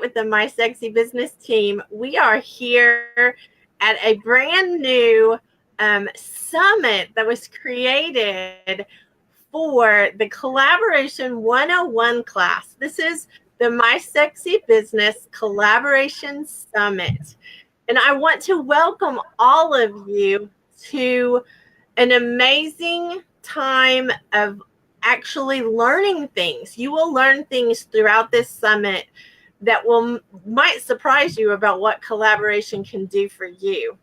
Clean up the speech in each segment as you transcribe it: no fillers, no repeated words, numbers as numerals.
with the My Sexy Business team. We are here at a brand new summit that was created for the Collaboration 101 class. This is the My Sexy Business Collaboration Summit. And I want to welcome all of you to an amazing time of actually learning things. You will learn things throughout this summit that might surprise you about what collaboration can do for you.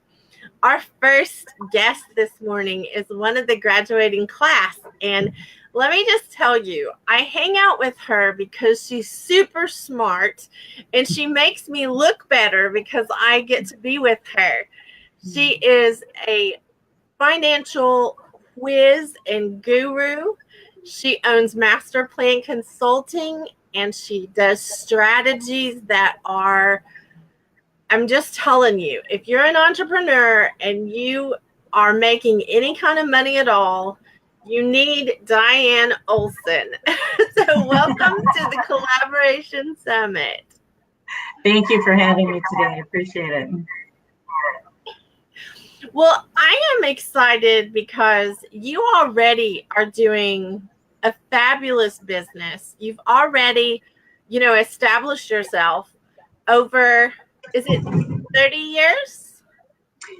Our first guest this morning is one of the graduating class, and let me just tell you, I hang out with her because she's super smart and she makes me look better because I get to be with her. She is a financial whiz and guru. She owns Master Plan Consulting, and she does strategies that are, I'm just telling you, if you're an entrepreneur and you are making any kind of money at all, you need DiAnna Olsen. So welcome to the Collaboration Summit. Thank you for having me today. I appreciate it. Well, I am excited because you already are doing a fabulous business. You've already, established yourself over, is it 30 years?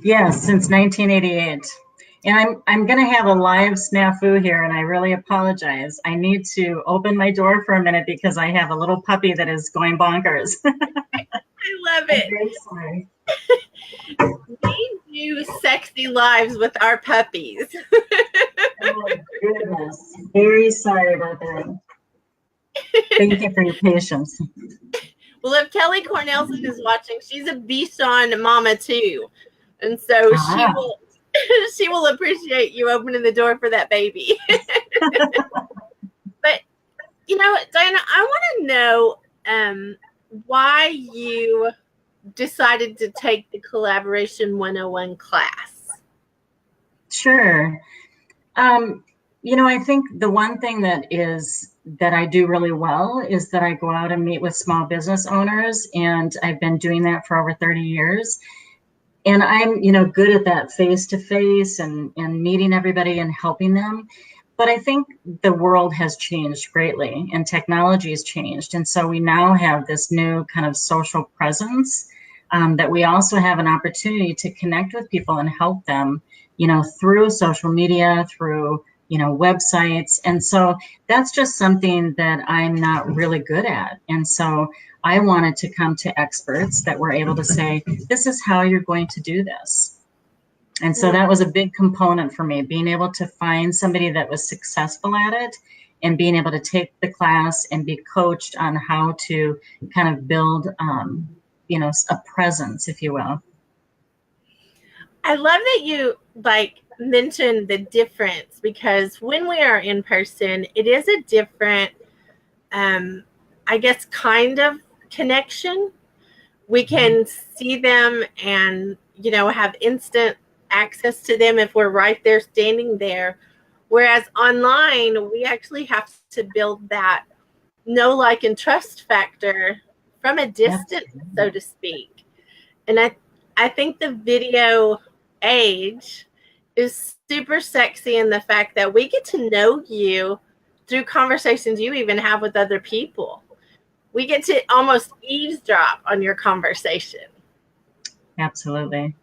Yes, since 1988. And I'm going to have a live snafu here, and I really apologize. I need to open my door for a minute because I have a little puppy that is going bonkers. I love it. I'm very sorry. We do sexy lives with our puppies. Oh, goodness. Very sorry about that. Thank you for your patience. Well, if Kelly Cornelson is watching, she's a Bichon mama too. And so she will appreciate you opening the door for that baby. But, DiAnna, I want to know why you decided to take the Collaboration 101 class. Sure. I think the one thing that I do really well is that I go out and meet with small business owners, and I've been doing that for over 30 years. And I'm, good at that face-to-face and meeting everybody and helping them. But I think the world has changed greatly and technology has changed. And so we now have this new kind of social presence that we also have an opportunity to connect with people and help them, through social media, through, websites. And so that's just something that I'm not really good at. And so I wanted to come to experts that were able to say, this is how you're going to do this. And so that was a big component for me, being able to find somebody that was successful at it and being able to take the class and be coached on how to kind of build, a presence, if you will. I love that you mentioned the difference, because when we are in person, it is a different, I guess, kind of connection. We can see them and, have instant access to them if we're right there standing there. Whereas online, we actually have to build that know, like, and trust factor from a distance, so to speak. And I think the video age is super sexy in the fact that we get to know you through conversations you even have with other people. We get to almost eavesdrop on your conversation. Absolutely.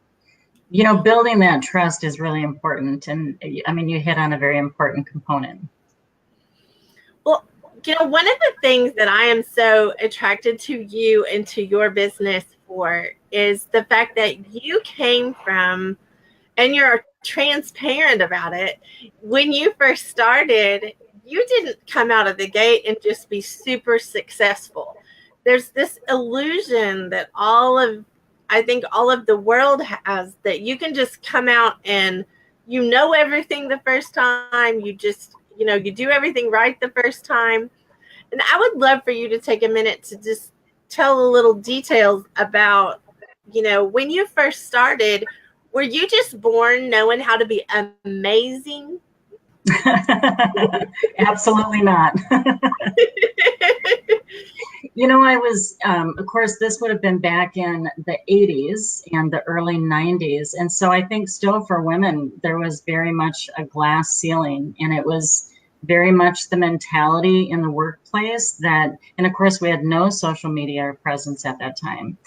Building that trust is really important. And you hit on a very important component. Well, one of the things that I am so attracted to you and to your business for is the fact that you came from, and you're transparent about it, when you first started, you didn't come out of the gate and just be super successful. There's this illusion that all of the world has, that you can just come out and everything the first time. You just, you do everything right the first time. And I would love for you to take a minute to just tell a little details about, when you first started, were you just born knowing how to be amazing? Absolutely not. You know, I was, of course, this would have been back in the 80s and the early 90s. And so I think still for women, there was very much a glass ceiling. And it was very much the mentality in the workplace that, and of course, we had no social media presence at that time.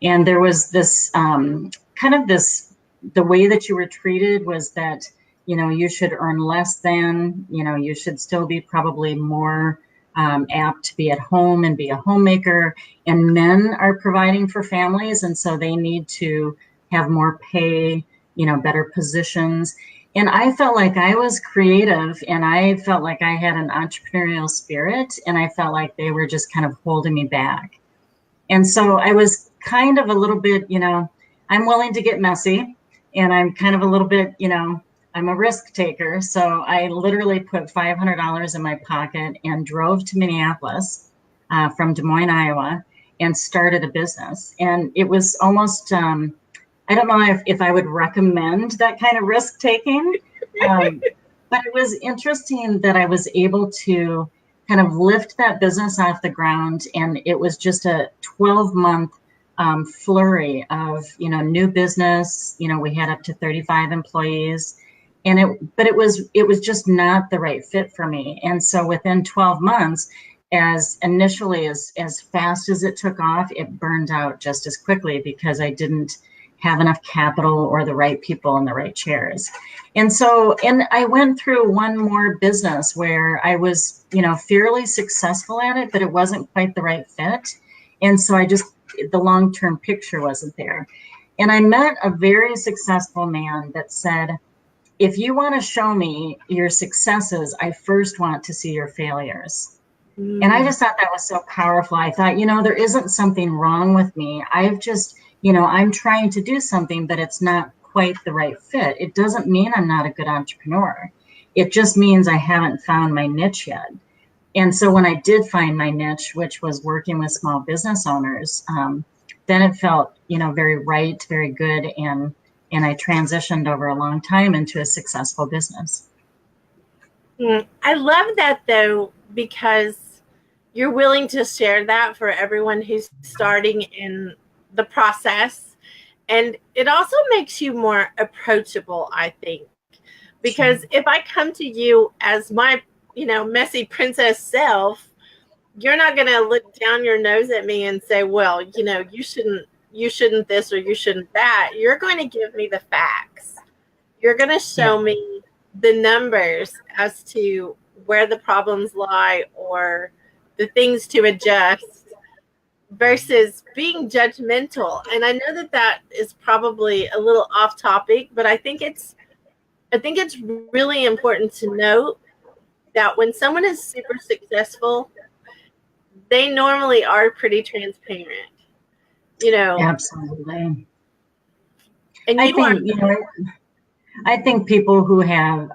And there was this kind of this, the way that you were treated was that, you know, you should earn less than, you know, you should still be probably more apt to be at home and be a homemaker. And men are providing for families, and so they need to have more pay, you know, better positions. And I felt like I was creative, and I felt like I had an entrepreneurial spirit, and I felt like they were just kind of holding me back. And so I was kind of a little bit, you know, I'm willing to get messy, and I'm kind of a little bit, you know, I'm a risk taker. So I literally put $500 in my pocket and drove to Minneapolis from Des Moines, Iowa, and started a business. And it was almost, I don't know if I would recommend that kind of risk taking, but it was interesting that I was able to kind of lift that business off the ground. And it was just a 12-month flurry of, you know, new business. You know, we had up to 35 employees. And it was just not the right fit for me. And so within 12 months, as initially as fast as it took off, it burned out just as quickly because I didn't have enough capital or the right people in the right chairs. And so, and I went through one more business where I was, you know, fairly successful at it, but it wasn't quite the right fit. And so the long-term picture wasn't there. And I met a very successful man that said, if you want to show me your successes, I first want to see your failures. And I just thought that was so powerful. I thought, you know, there isn't something wrong with me. I've just, you know, I'm trying to do something, but it's not quite the right fit. It doesn't mean I'm not a good entrepreneur. It just means I haven't found my niche yet. And so when I did find my niche, which was working with small business owners, then it felt, you know, very right, very good. And I transitioned over a long time into a successful business. I love that though, because you're willing to share that for everyone who's starting in the process. And it also makes you more approachable, I think, because if I come to you as my, you know, messy princess self, you're not going to look down your nose at me and say, well, you know, you shouldn't this or you shouldn't that. You're going to give me the facts. You're going to show me the numbers as to where the problems lie or the things to adjust versus being judgmental. And I know that is probably a little off topic, but I think it's really important to note that when someone is super successful, they normally are pretty transparent. You know, absolutely. And I think people who have,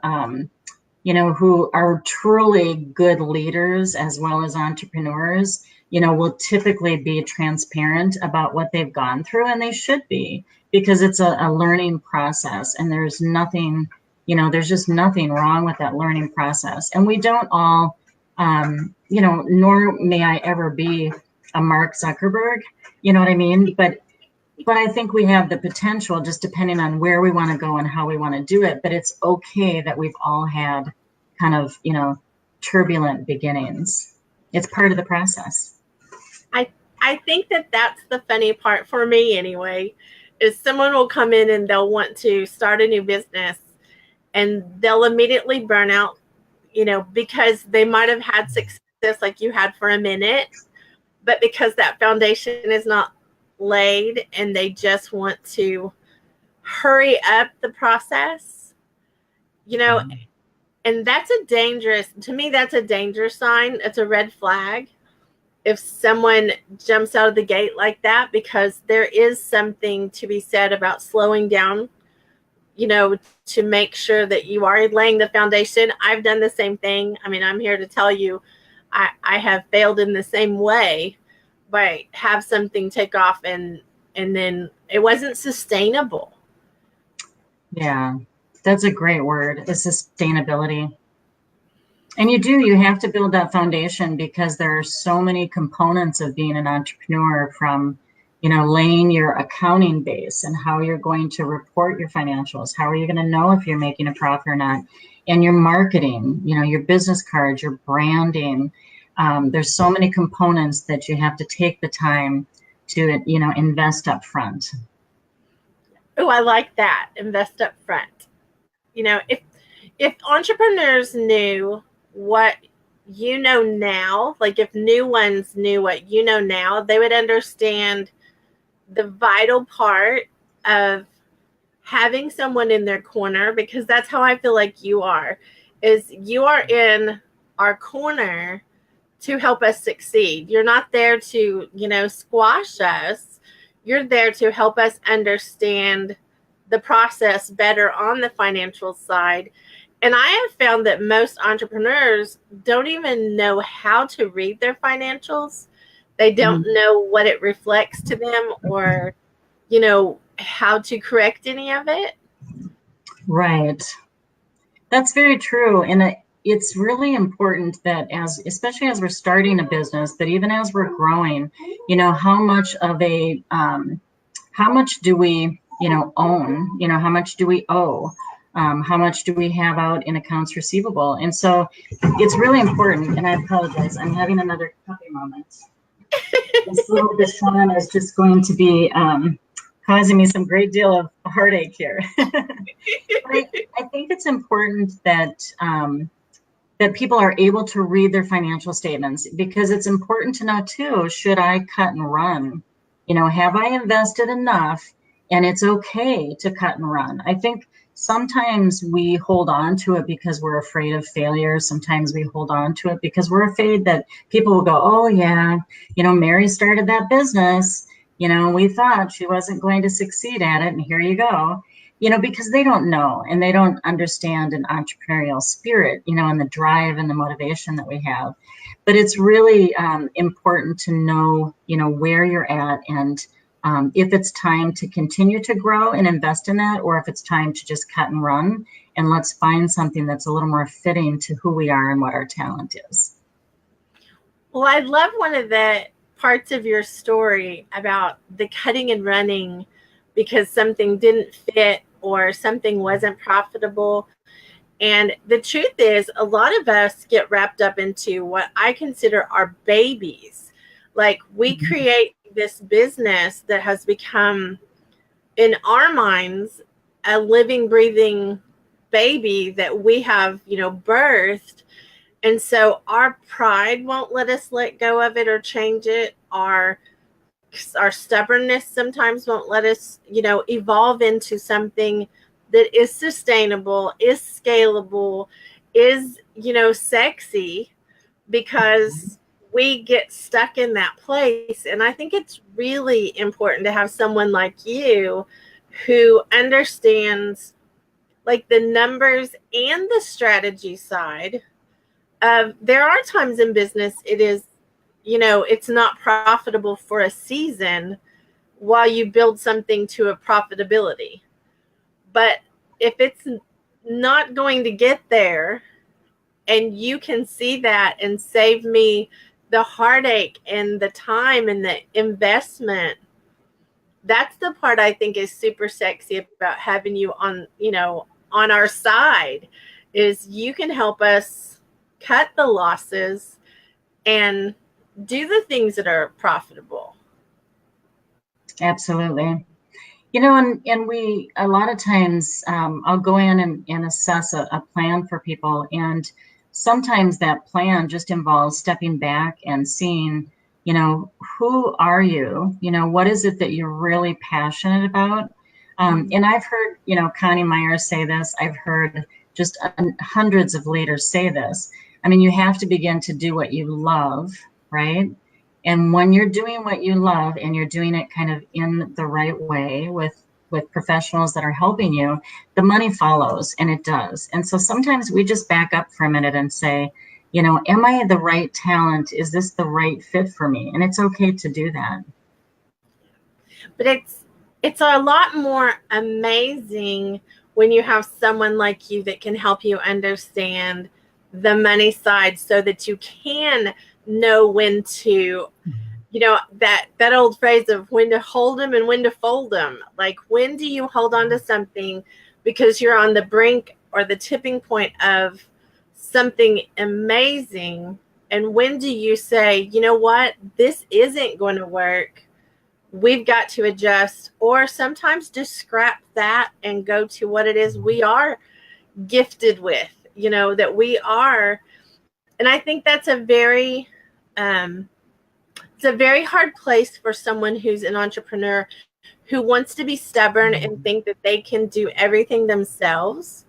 you know, who are truly good leaders as well as entrepreneurs, you know, will typically be transparent about what they've gone through, and they should be, because it's a learning process, and there's nothing, you know, there's just nothing wrong with that learning process. And we don't all, you know, nor may I ever be a Mark Zuckerberg, you know what I mean? But I think we have the potential, just depending on where we want to go and how we want to do it. But it's okay that we've all had kind of, you know, turbulent beginnings. It's part of the process. I think that's the funny part for me anyway, is someone will come in and they'll want to start a new business and they'll immediately burn out, you know, because they might have had success like you had for a minute, but because that foundation is not laid and they just want to hurry up the process, you know, and that's a dangerous sign. It's a red flag if someone jumps out of the gate like that, because there is something to be said about slowing down, you know, to make sure that you are laying the foundation. I've done the same thing. I mean, I'm here to tell you, I have failed in the same way, but have something take off and then it wasn't sustainable. Yeah, that's a great word, is sustainability. And you have to build that foundation because there are so many components of being an entrepreneur, from, laying your accounting base and how you're going to report your financials. How are you going to know if you're making a profit or not? And your marketing, your business cards, your branding. There's so many components that you have to take the time to, invest up front. Oh, I like that. Invest up front. If entrepreneurs knew what you know now, like if new ones knew what you know now, they would understand the vital part of having someone in their corner, because that's how I feel like you are in our corner to help us succeed. You're not there to, squash us. You're there to help us understand the process better on the financial side. And I have found that most entrepreneurs don't even know how to read their financials. They don't know what it reflects to them, or, how to correct any of it. Right. That's very true. And it's really important that, especially as we're starting a business, that even as we're growing, how much how much do we, own, how much do we owe? How much do we have out in accounts receivable? And so it's really important. And I apologize, I'm having another puppy moment. This little Deshaun is just going to be causing me some great deal of heartache here. I think it's important that that people are able to read their financial statements, because it's important to know too, should I cut and run? Have I invested enough? And it's okay to cut and run. I think sometimes we hold on to it because we're afraid of failure. Sometimes we hold on to it because we're afraid that people will go, oh yeah, Mary started that business. We thought she wasn't going to succeed at it, and here you go. Because they don't know and they don't understand an entrepreneurial spirit, and the drive and the motivation that we have. But it's really important to know, where you're at, and if it's time to continue to grow and invest in that, or if it's time to just cut and run, and let's find something that's a little more fitting to who we are and what our talent is. Well, I love one of the parts of your story about the cutting and running because something didn't fit or something wasn't profitable. And the truth is, a lot of us get wrapped up into what I consider our babies. Like, we create this business that has become, in our minds, a living, breathing baby that we have, birthed. And so our pride won't let us let go of it or change it. Our stubbornness sometimes won't let us, evolve into something that is sustainable, is scalable, is, sexy, because we get stuck in that place. And I think it's really important to have someone like you who understands, like, the numbers and the strategy side of, there are times in business it is, it's not profitable for a season while you build something to a profitability. But if it's not going to get there, and you can see that and save me the heartache and the time and the investment, that's the part I think is super sexy about having you on, on our side, is you can help us cut the losses and do the things that are profitable. Absolutely. And we, a lot of times, I'll go in and assess a plan for people. And sometimes that plan just involves stepping back and seeing, who are you? What is it that you're really passionate about? And I've heard, Connie Myers say this. I've heard just hundreds of leaders say this. I mean, you have to begin to do what you love, right? And when you're doing what you love and you're doing it kind of in the right way with professionals that are helping you, the money follows, and it does. And so sometimes we just back up for a minute and say, am I the right talent? Is this the right fit for me? And it's okay to do that. But it's a lot more amazing when you have someone like you that can help you understand the money side so that you can know when to, that old phrase of when to hold them and when to fold them. Like, when do you hold on to something because you're on the brink or the tipping point of something amazing? And when do you say, you know what, this isn't going to work? We've got to adjust, or sometimes just scrap that and go to what it is we are gifted with, that we are. And I think that's it's a very hard place for someone who's an entrepreneur who wants to be stubborn and think that they can do everything themselves.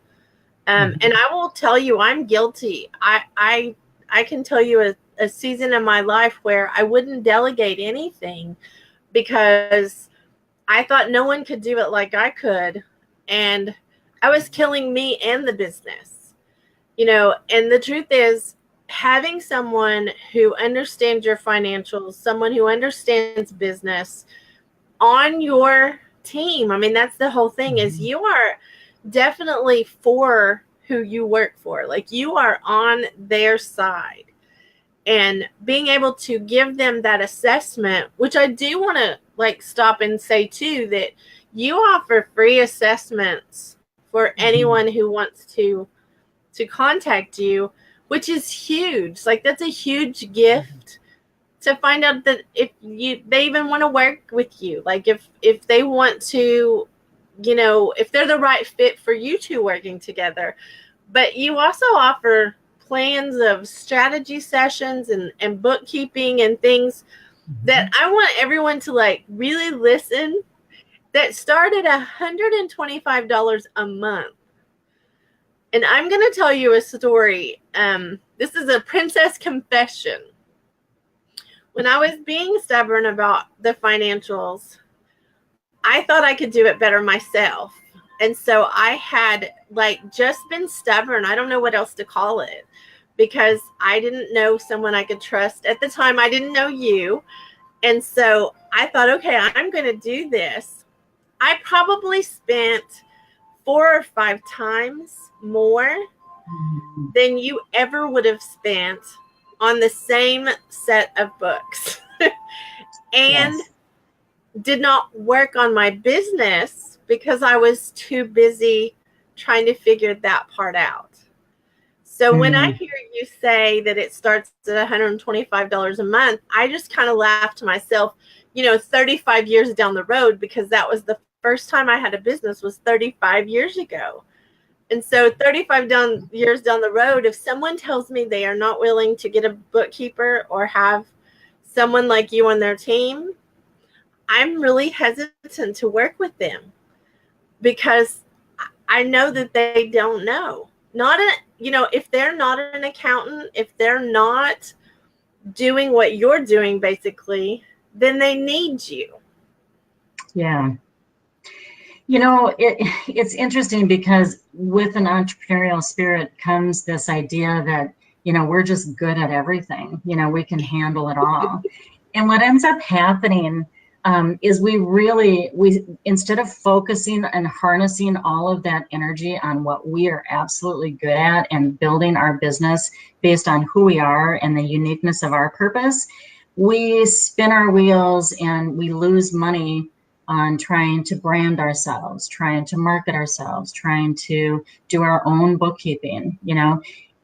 And I will tell you, I'm guilty. I can tell you a season in my life where I wouldn't delegate anything because I thought no one could do it like I could. And I was killing me and the business, and the truth is, having someone who understands your financials, someone who understands business on your team. I mean, that's the whole thing, is you are definitely for who you work for. Like, you are on their side. And being able to give them that assessment, which I do want to stop and say too, that you offer free assessments for anyone who wants to contact you, which is huge. Like, that's a huge gift to find out that if they even want to work with you. Like, if they want to, if they're the right fit for you two working together. But you also offer plans of strategy sessions and bookkeeping and things that I want everyone to really listen, that start at $125 a month. And I'm going to tell you a story. This is a princess confession. When I was being stubborn about the financials, I thought I could do it better myself. And so I had just been stubborn. I don't know what else to call it, because I didn't know someone I could trust. At the time, I didn't know you. And so I thought, okay, I'm going to do this. I probably spent 4 or 5 times more than you ever would have spent on the same set of books and did not work on my business because I was too busy trying to figure that part out. So when I hear you say that it starts at $125 a month, I just kind of laugh to myself, 35 years down the road, because that was the first time I had a business, was 35 years ago. And so 35 years down the road, if someone tells me they are not willing to get a bookkeeper or have someone like you on their team, I'm really hesitant to work with them, because I know that they don't know. If they're not an accountant, if they're not doing what you're doing, basically, then they need you. Yeah. It's interesting, because with an entrepreneurial spirit comes this idea that, we're just good at everything. We can handle it all. And what ends up happening is we instead of focusing and harnessing all of that energy on what we are absolutely good at and building our business based on who we are and the uniqueness of our purpose, we spin our wheels and we lose money on trying to brand ourselves, trying to market ourselves, trying to do our own bookkeeping,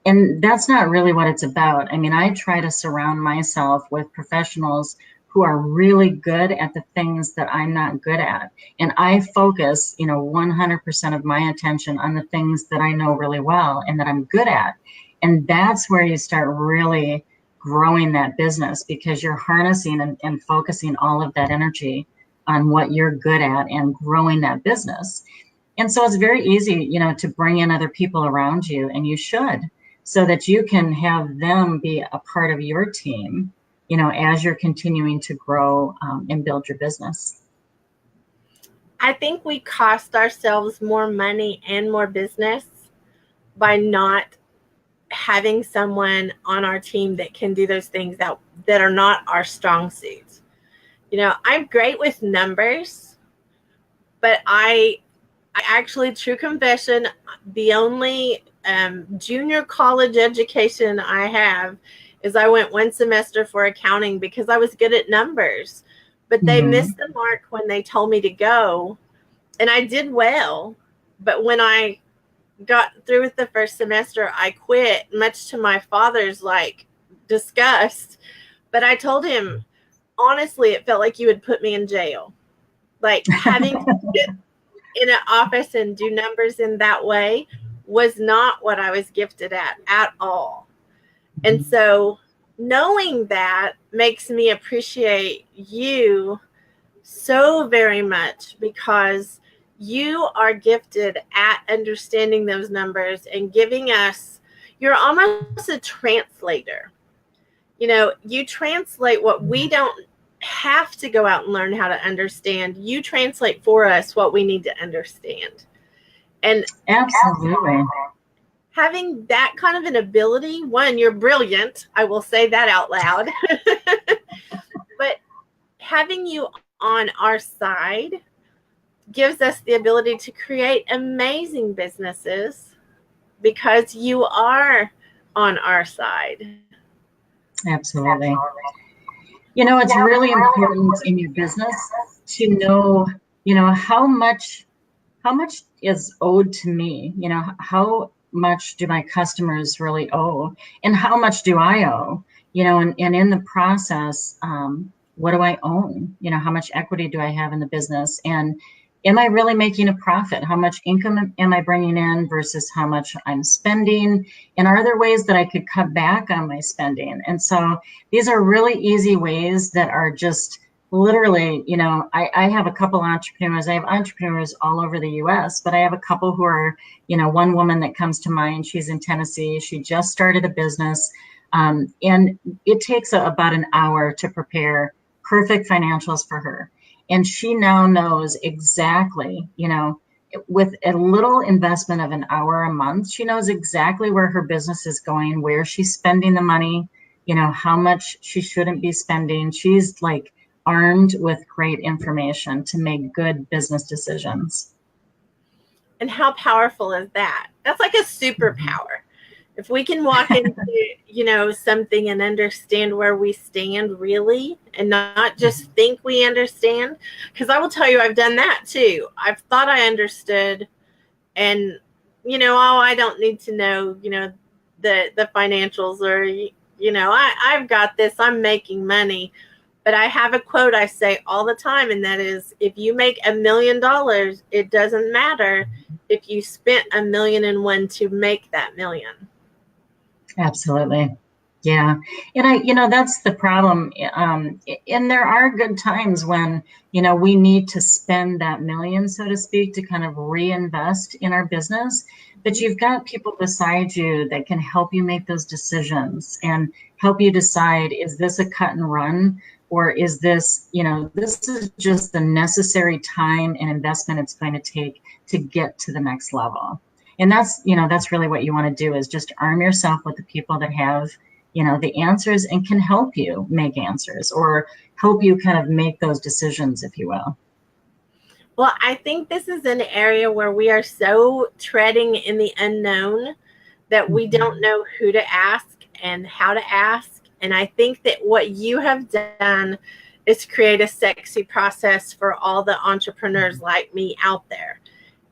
and that's not really what it's about. I mean, I try to surround myself with professionals who are really good at the things that I'm not good at. And I focus, 100% of my attention on the things that I know really well and that I'm good at. And that's where you start really growing that business, because you're harnessing and focusing all of that energy on what you're good at and growing that business. And so it's very easy, to bring in other people around you, and you should, so that you can have them be a part of your team, as you're continuing to grow and build your business. I think we cost ourselves more money and more business by not having someone on our team that can do those things that are not our strong suits. I'm great with numbers, but I actually, true confession, the only junior college education I have is I went one semester for accounting because I was good at numbers, but they missed the mark when they told me to go, and I did well. But when I got through with the first semester, I quit, much to my father's disgust. But I told him, honestly, it felt like you would put me in jail. Like having to sit in an office and do numbers in that way was not what I was gifted at all. And so knowing that makes me appreciate you so very much, because you are gifted at understanding those numbers and giving us, you're almost a translator. You translate what we don't have to go out and learn how to understand. You translate for us what we need to understand. And absolutely, having that kind of an ability, one, you're brilliant. I will say that out loud. But having you on our side gives us the ability to create amazing businesses because you are on our side. Absolutely. It's really important in your business to know, how much is owed to me, how much do my customers really owe, and how much do I owe, and in the process, what do I own? How much equity do I have in the business? And am I really making a profit? How much income am I bringing in versus how much I'm spending? And are there ways that I could cut back on my spending? And so these are really easy ways that are just literally, I have a couple entrepreneurs. I have entrepreneurs all over the US, but I have a couple who are, one woman that comes to mind. She's in Tennessee. She just started a business. And it takes about an hour to prepare perfect financials for her. And she now knows exactly, with a little investment of an hour a month, she knows exactly where her business is going, where she's spending the money, how much she shouldn't be spending. She's armed with great information to make good business decisions. And how powerful is that? That's like a superpower. If we can walk into, something and understand where we stand really, and not just think we understand, because I will tell you, I've done that too. I've thought I understood, and, I don't need to know, the financials, or, I've got this, I'm making money. But I have a quote I say all the time, and that is, if you make $1 million, it doesn't matter if you spent $1,000,001 to make that million. Absolutely. Yeah. And that's the problem. And there are good times when, we need to spend that million, so to speak, to kind of reinvest in our business. But you've got people beside you that can help you make those decisions and help you decide, is this a cut and run? Or is this, this is just the necessary time and investment it's going to take to get to the next level. And that's really what you want to do, is just arm yourself with the people that have, the answers and can help you make answers, or help you kind of make those decisions, if you will. Well, I think this is an area where we are so treading in the unknown that we don't know who to ask and how to ask. And I think that what you have done is create a sexy process for all the entrepreneurs like me out there.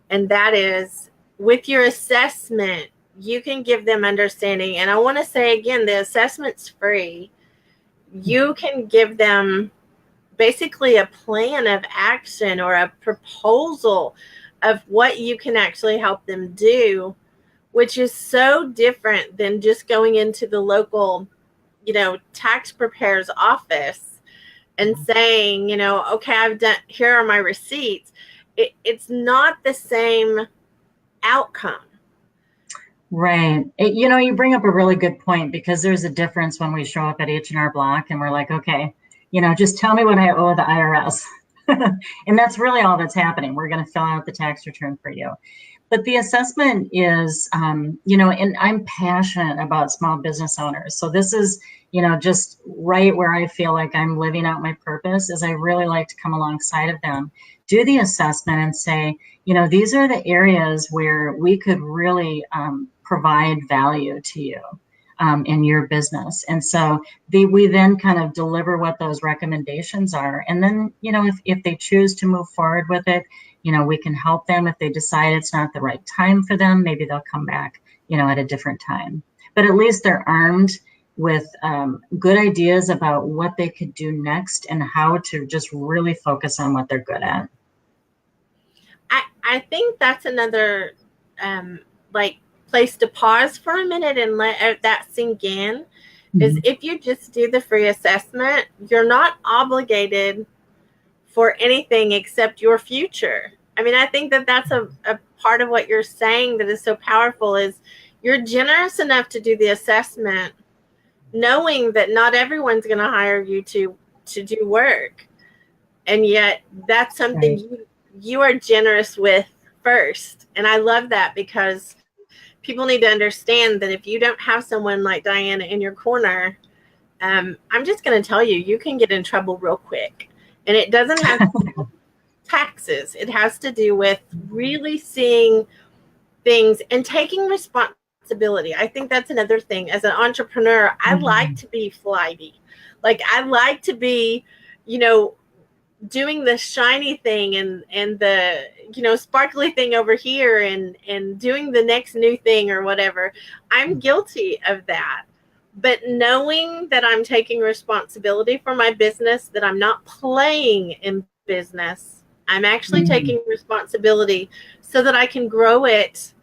And that is, with your assessment, you can give them understanding. And I want to say again, the assessment's free. You can give them basically a plan of action or a proposal of what you can actually help them do, which is so different than just going into the local, tax preparer's office and saying, okay, here are my receipts. It's not the same outcome. Right. You bring up a really good point, because there's a difference when we show up at H&R Block and we're like, okay, just tell me what I owe the IRS. And that's really all that's happening. We're going to fill out the tax return for you. But the assessment is, and I'm passionate about small business owners. So this is, just right where I feel like I'm living out my purpose, is I really like to come alongside of them, do the assessment and say, these are the areas where we could really provide value to you in your business. And so we then kind of deliver what those recommendations are. And then, if they choose to move forward with it, we can help them. If they decide it's not the right time for them, maybe they'll come back, at a different time. But at least they're armed with good ideas about what they could do next and how to just really focus on what they're good at. I think that's another place to pause for a minute and let that sink in. Mm-hmm. Is if you just do the free assessment, you're not obligated for anything except your future. I mean, I think that that's a part of what you're saying that is so powerful is you're generous enough to do the assessment, knowing that not everyone's going to hire you to do work. And yet that's something you are generous with first. And I love that because people need to understand that if you don't have someone like DiAnna in your corner, I'm just going to tell you, you can get in trouble real quick. And it doesn't have to do with taxes. It has to do with really seeing things and taking responsibility. I think that's another thing. As an entrepreneur, I like to be flighty. Like I like to be, doing the shiny thing and the, sparkly thing over here and doing the next new thing or whatever. I'm guilty of that. But knowing that I'm taking responsibility for my business, that I'm not playing in business, I'm actually taking responsibility so that I can grow it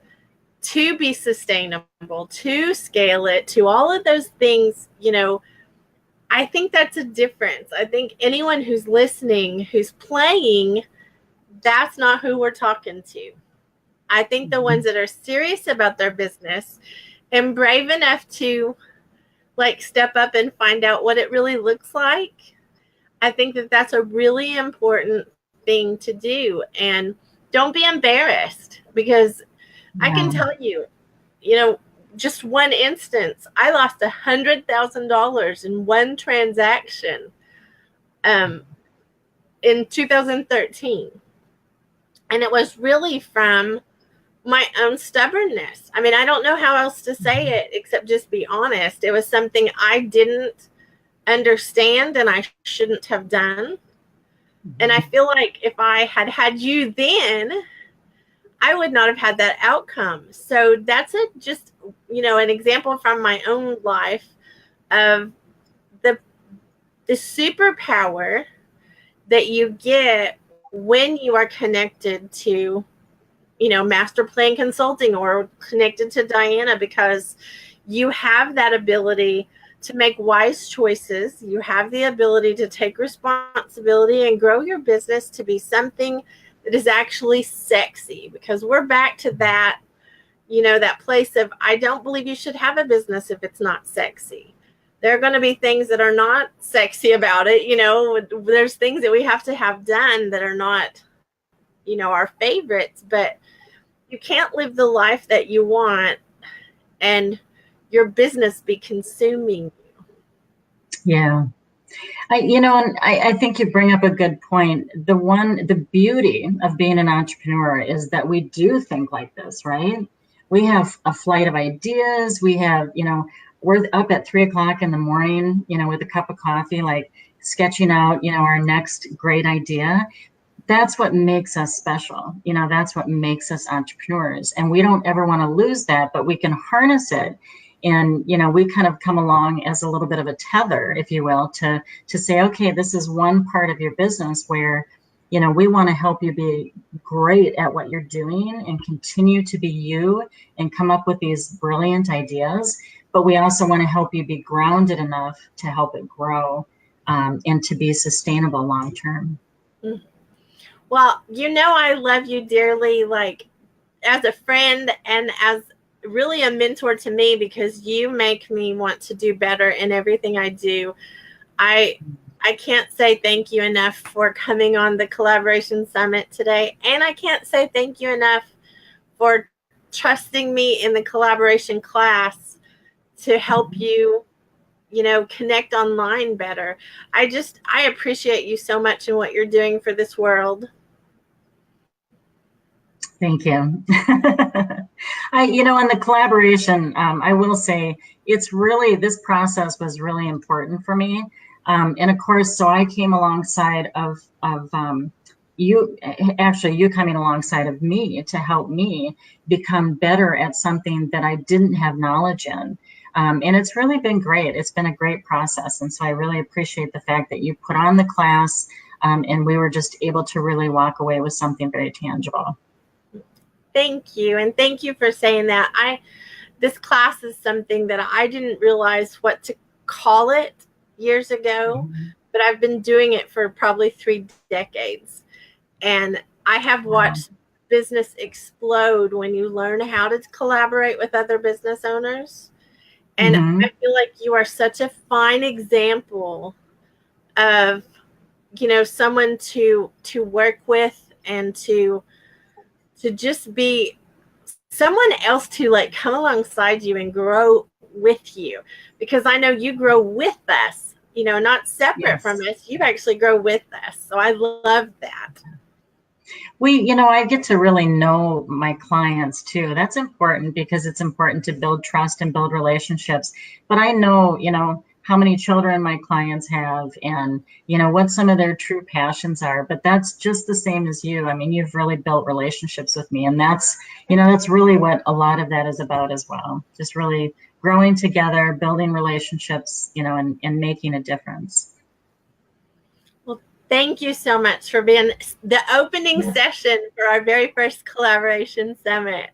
to be sustainable, to scale it, to all of those things, I think that's a difference. I think anyone who's listening, who's playing, that's not who we're talking to. I think the ones that are serious about their business and brave enough to step up and find out what it really looks like, I think that that's a really important thing to do. And don't be embarrassed because I can tell you, just one instance, I lost $100,000 in one transaction in 2013. And it was really from my own stubbornness. I mean, I don't know how else to say it except just be honest. It was something I didn't understand and I shouldn't have done. And I feel like if I had had you then, I would not have had that outcome. So that's just an example from my own life of the superpower that you get when you are connected to, Master Plan Consulting or connected to DiAnna, because you have that ability to make wise choices. You have the ability to take responsibility and grow your business to be something that is actually sexy, because we're back to that, that place of, I don't believe you should have a business if it's not sexy. There are going to be things that are not sexy about it. There's things that we have to have done that are not, our favorites, but you can't live the life that you want and your business be consuming you. Yeah. I think you bring up a good point. The beauty of being an entrepreneur is that we do think like this, right? We have a flight of ideas. We have, we're up at 3:00 in the morning, with a cup of coffee, sketching out, our next great idea. That's what makes us special. That's what makes us entrepreneurs. And we don't ever want to lose that, but we can harness it. And, we kind of come along as a little bit of a tether, if you will, to say, okay, this is one part of your business where, we want to help you be great at what you're doing and continue to be you and come up with these brilliant ideas. But we also want to help you be grounded enough to help it grow and to be sustainable long term. Well, I love you dearly, as a friend and as really a mentor to me, because you make me want to do better in everything I do. I can't say thank you enough for coming on the Collaboration Summit today. And I can't say thank you enough for trusting me in the collaboration class to help you, connect online better. I appreciate you so much in what you're doing for this world. Thank you. In the collaboration, I will say this process was really important for me. And of course, so I came alongside of you, actually, you coming alongside of me to help me become better at something that I didn't have knowledge in. And it's really been great. It's been a great process. And so I really appreciate the fact that you put on the class, and we were just able to really walk away with something very tangible. Thank you. And thank you for saying that. This class is something that I didn't realize what to call it years ago, but I've been doing it for probably 3 decades. And I have watched business explode when you learn how to collaborate with other business owners. And I feel like you are such a fine example of, someone to work with and to just be someone else to like come alongside you and grow with you, because I know you grow with us, not separate from us. You actually grow with us. So I love that. I get to really know my clients too. That's important because it's important to build trust and build relationships. But I know, how many children my clients have and, what some of their true passions are. But that's just the same as you. I mean, you've really built relationships with me. And that's really what a lot of that is about as well. Just really growing together, building relationships, and making a difference. Thank you so much for being the opening session for our very first collaboration summit.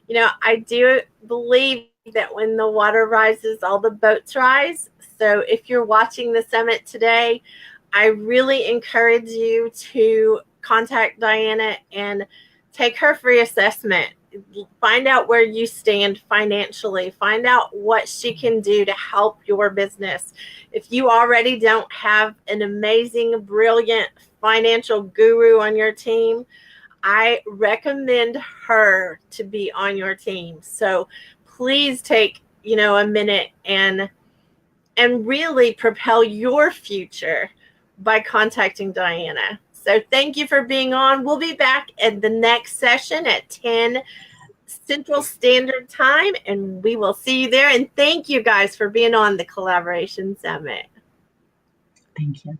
I do believe that when the water rises, all the boats rise. So if you're watching the summit today, I really encourage you to contact DiAnna and take her free assessment. Find out where you stand financially. Find out what she can do to help your business. If you already don't have an amazing, brilliant financial guru on your team, I recommend her to be on your team. So please take, a minute and really propel your future by contacting DiAnna. So thank you for being on. We'll be back at the next session at 10 Central Standard Time, and we will see you there. And thank you guys for being on the Collaboration Summit. Thank you.